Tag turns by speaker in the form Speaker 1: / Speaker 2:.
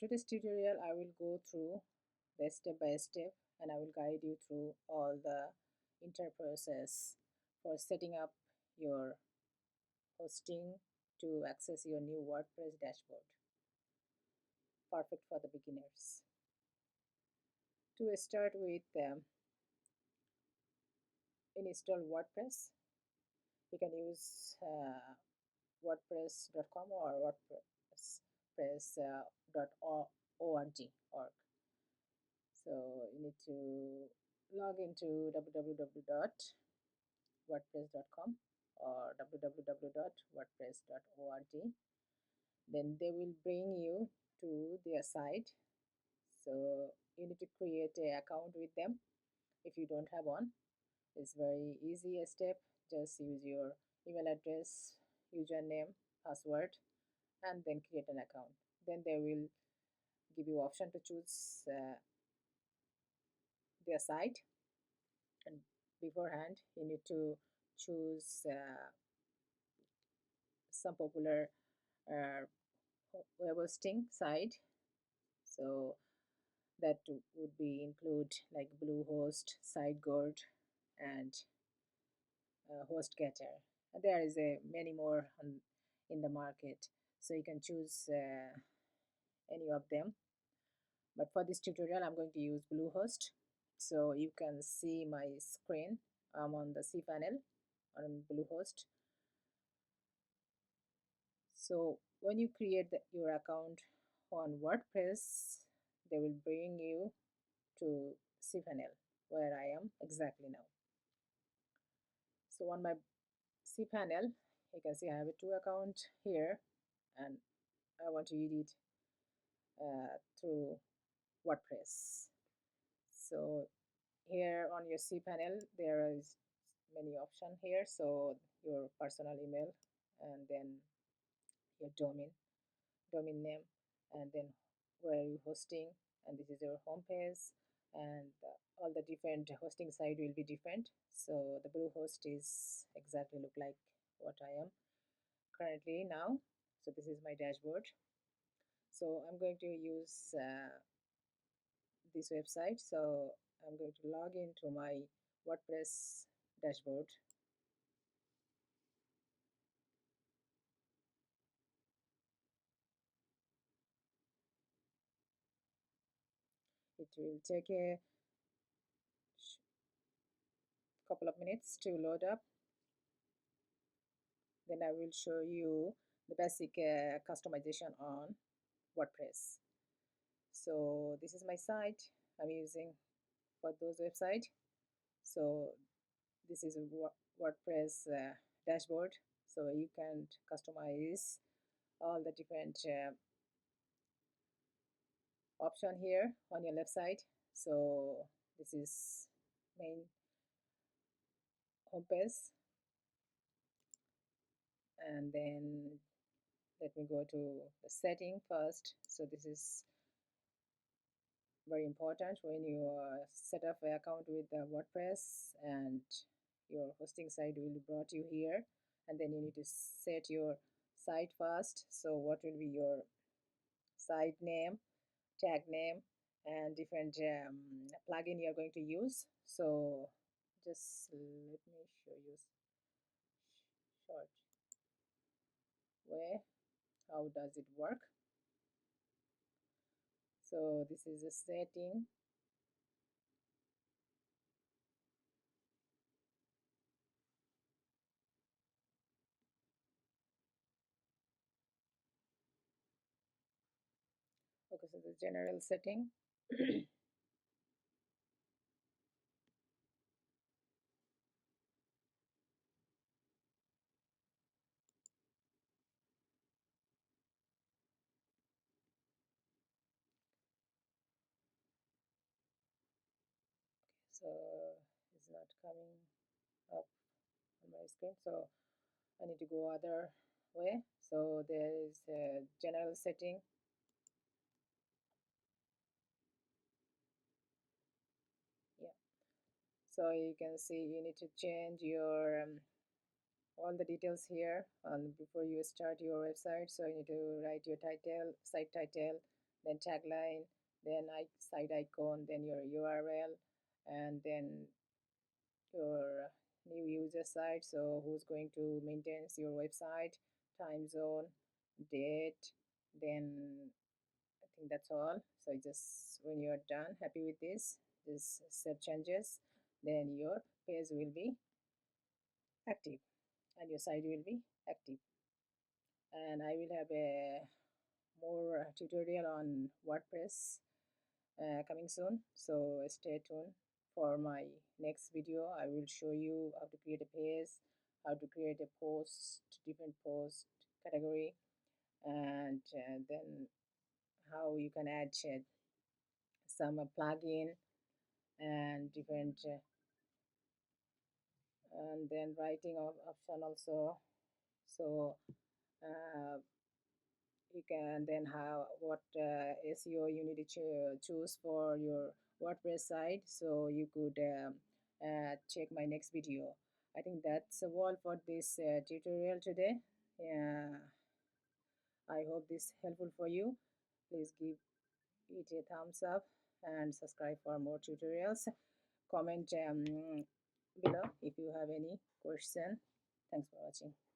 Speaker 1: today's tutorial I will go through the step by step, and I will guide you through all the inter process for setting up your hosting to access your new WordPress dashboard. Perfect for the beginners. To start with, install WordPress. You can use WordPress.com or WordPress.org. So you need to log into www.wordpress.com or www.wordpress.org. Then they will bring you to their site. So you need to create an account with them if you don't have one. It's very easy a step. Just use your email address, username, password, and then create an account. Then they will give you option to choose their site, and beforehand you need to choose some popular uh, web hosting site. So that would be include like Bluehost, SiteGold, and HostGator. And there is many more in the market, so you can choose any of them. But for this tutorial I'm going to use Bluehost. So you can see my screen. I'm on the cPanel on Bluehost. So when you create your account on WordPress, they will bring you to cPanel, where I am exactly now. So on my cPanel, you can see I have a 2 account here, and I want to edit through WordPress. So here on your cPanel, there is many options here. So your personal email, and then your domain name, and then where you hosting, and this is your home page, and all the different hosting site will be different. So the Bluehost is exactly look like what I am currently now. So this is my dashboard. So I'm going to use this website. So I'm going to log into my WordPress dashboard. It will take a couple of minutes to load up. Then I will show you the basic customization on WordPress. So this is my site I'm using for those website. So this is a WordPress dashboard. So you can customize all the different option here on your left side. So this is main home page, and then let me go to the setting first. So this is very important when you set up an account with WordPress, and your hosting site will be brought you here, and then you need to set your site first. So what will be your site name, tag name, and different plugin you're going to use. So just let me show you short way how does it work. So this is a setting. Okay, so the general setting. So it's not coming up on my screen, so I need to go other way. So there is a general setting. Yeah, so you can see you need to change your all the details here before you start your website. So you need to write your title, site title, then tagline, then site icon, then your URL, and then your new user site, so who's going to maintain your website, time zone, date, then I think that's all. So just when you're done, happy with this, just save changes, then your page will be active and your site will be active. And I will have a more tutorial on WordPress coming soon, so stay tuned for my next video. I will show you how to create a page, how to create a post, different post category, and then how you can add some plugin and different and then writing of option also. So uh, you can then have what SEO you need to choose for your WordPress site, so you could check my next video. I think that's all for this tutorial today. Yeah, I hope this helpful for you. Please give it a thumbs up and subscribe for more tutorials. Comment below if you have any question. Thanks for watching.